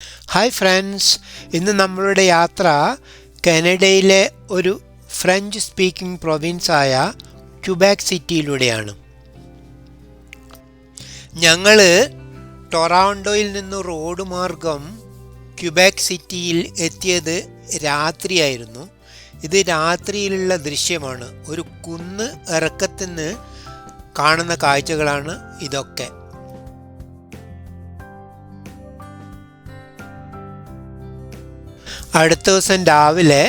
Hi friends, ഇന്ന് നമ്മളുടെ യാത്ര കാനഡയിലെ ഒരു ഫ്രഞ്ച് സ്പീക്കിംഗ് പ്രൊവിൻസായ ക്യുബാക് സിറ്റിയിലൂടെയാണ്. ഞങ്ങൾ ടൊറാൻഡോയിൽ നിന്ന് റോഡ് മാർഗം ക്യുബാക് സിറ്റിയിൽ എത്തിയത് രാത്രിയായിരുന്നു. ഇത് രാത്രിയിലുള്ള ദൃശ്യമാണ്. ഒരു കുന്ന് ഇറക്കത്തിൽ നിന്ന് കാണുന്ന കാഴ്ചകളാണ് ഇതൊക്കെ. അടുത്ത ദിവസം രാവിലെ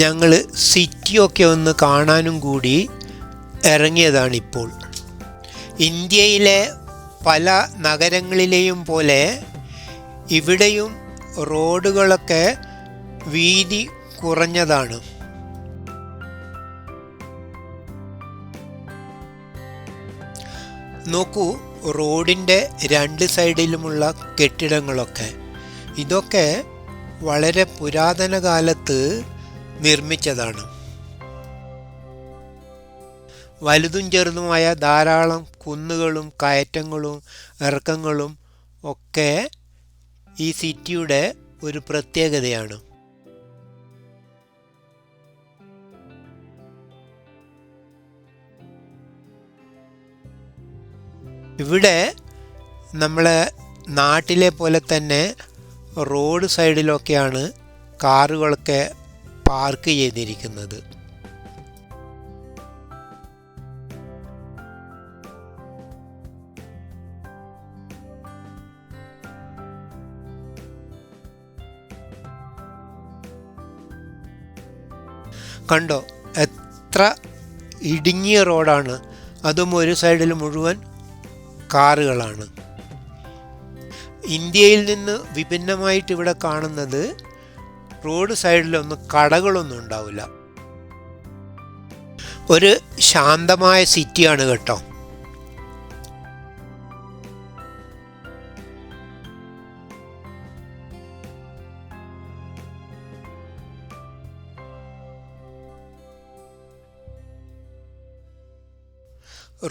ഞങ്ങൾ സിറ്റിയൊക്കെ ഒന്ന് കാണാനും കൂടി ഇറങ്ങിയതാണിപ്പോൾ. ഇന്ത്യയിലെ പല നഗരങ്ങളിലെയും പോലെ ഇവിടെയും റോഡുകളൊക്കെ വീതി കുറഞ്ഞതാണ്. നോക്കൂ, റോഡിൻ്റെ രണ്ട് സൈഡിലുമുള്ള കെട്ടിടങ്ങളൊക്കെ. ഇതൊക്കെ വളരെ പുരാതന കാലത്ത് നിർമ്മിച്ചതാണ്. വലുതും ചെറുതുമായ ധാരാളം കുന്നുകളും കയറ്റങ്ങളും ഇറക്കങ്ങളും ഒക്കെ ഈ സിറ്റിയുടെ ഒരു പ്രത്യേകതയാണ്. ഇവിടെ നമ്മളെ നാട്ടിലെ പോലെ തന്നെ റോഡ് സൈഡിലൊക്കെയാണ് കാറുകളൊക്കെ പാർക്ക് ചെയ്തിരിക്കുന്നത്. കണ്ടോ, എത്ര ഇടുങ്ങിയ റോഡാണ്. അതും ഒരു സൈഡിൽ മുഴുവൻ കാറുകളാണ്. ഇന്ത്യയിൽ നിന്ന് വിഭിന്നമായിട്ട് ഇവിടെ കാണുന്നത് റോഡ് സൈഡിലൊന്നും കടകളൊന്നും ഉണ്ടാവില്ല. ഒരു ശാന്തമായ സിറ്റിയാണ് കേട്ടോ.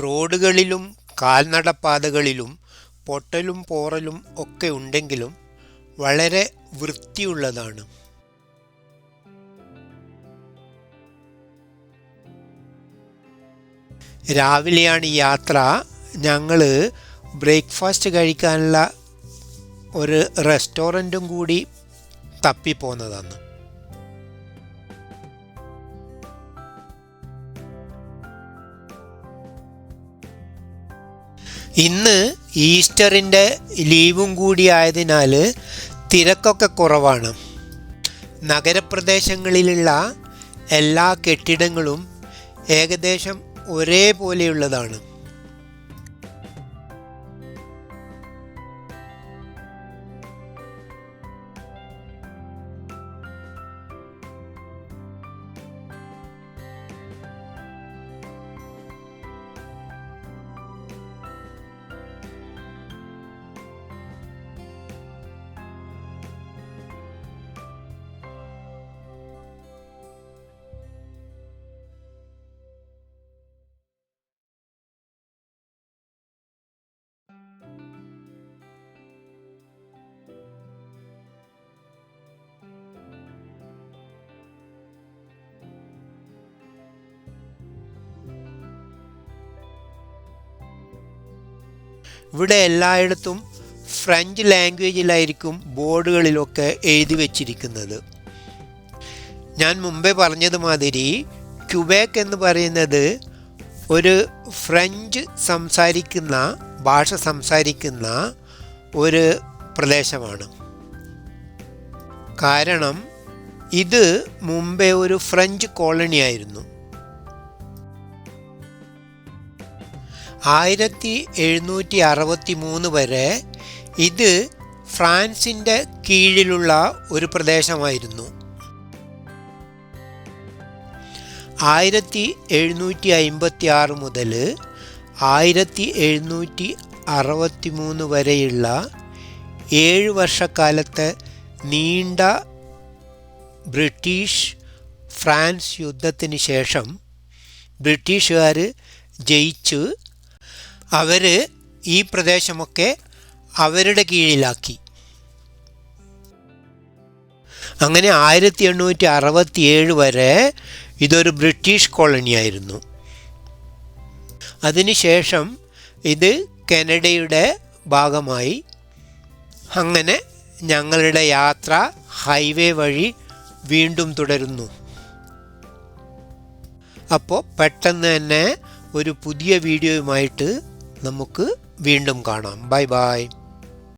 റോഡുകളിലും കാൽനടപ്പാതകളിലും പൊട്ടലും പോറലും ഒക്കെ ഉണ്ടെങ്കിലും വളരെ വൃത്തിയുള്ളതാണ്. രാവിലെയാണ് ഈ യാത്ര. ഞങ്ങൾ ബ്രേക്ക്ഫാസ്റ്റ് കഴിക്കാനുള്ള ഒരു റെസ്റ്റോറൻറ്റും കൂടി തപ്പിപ്പോന്നതാണ്. ഇന്ന് ഈസ്റ്ററിൻ്റെ ലീവും കൂടി ആയതിനാൽ തിരക്കൊക്കെ കുറവാണ്. നഗരപ്രദേശങ്ങളിലുള്ള എല്ലാ കെട്ടിടങ്ങളും ഏകദേശം ഒരേപോലെയുള്ളതാണ്. ഇവിടെ എല്ലായിടത്തും ഫ്രഞ്ച് ലാംഗ്വേജിലായിരിക്കും ബോർഡുകളിലൊക്കെ എഴുതി വച്ചിരിക്കുന്നത്. ഞാൻ മുമ്പേ പറഞ്ഞതുമാതിരി ക്യുബാക് എന്ന് പറയുന്നത് ഒരു ഫ്രഞ്ച് ഭാഷ സംസാരിക്കുന്ന ഒരു പ്രദേശമാണ്. കാരണം ഇത് മുമ്പേ ഒരു ഫ്രഞ്ച് കോളനി ആയിരുന്നു. 1763 വരെ ഇത് ഫ്രാൻസിൻ്റെ കീഴിലുള്ള ഒരു പ്രദേശമായിരുന്നു. 1756 മുതൽ 1763 വരെയുള്ള 7 വർഷക്കാലത്തെ നീണ്ട ബ്രിട്ടീഷ് ഫ്രാൻസ് യുദ്ധത്തിന് ശേഷം ബ്രിട്ടീഷുകാർ ജയിച്ച് അവർ ഈ പ്രദേശമൊക്കെ അവരുടെ കീഴിലാക്കി. അങ്ങനെ 1867 വരെ ഇതൊരു ബ്രിട്ടീഷ് കോളനിയായിരുന്നു. അതിനുശേഷം ഇത് കാനഡയുടെ ഭാഗമായി. അങ്ങനെ ഞങ്ങളുടെ യാത്ര ഹൈവേ വഴി വീണ്ടും തുടരുന്നു. അപ്പോൾ പെട്ടെന്ന് തന്നെ ഒരു പുതിയ വീഡിയോയുമായിട്ട് നമുക്ക് വീണ്ടും കാണാം. Bye bye.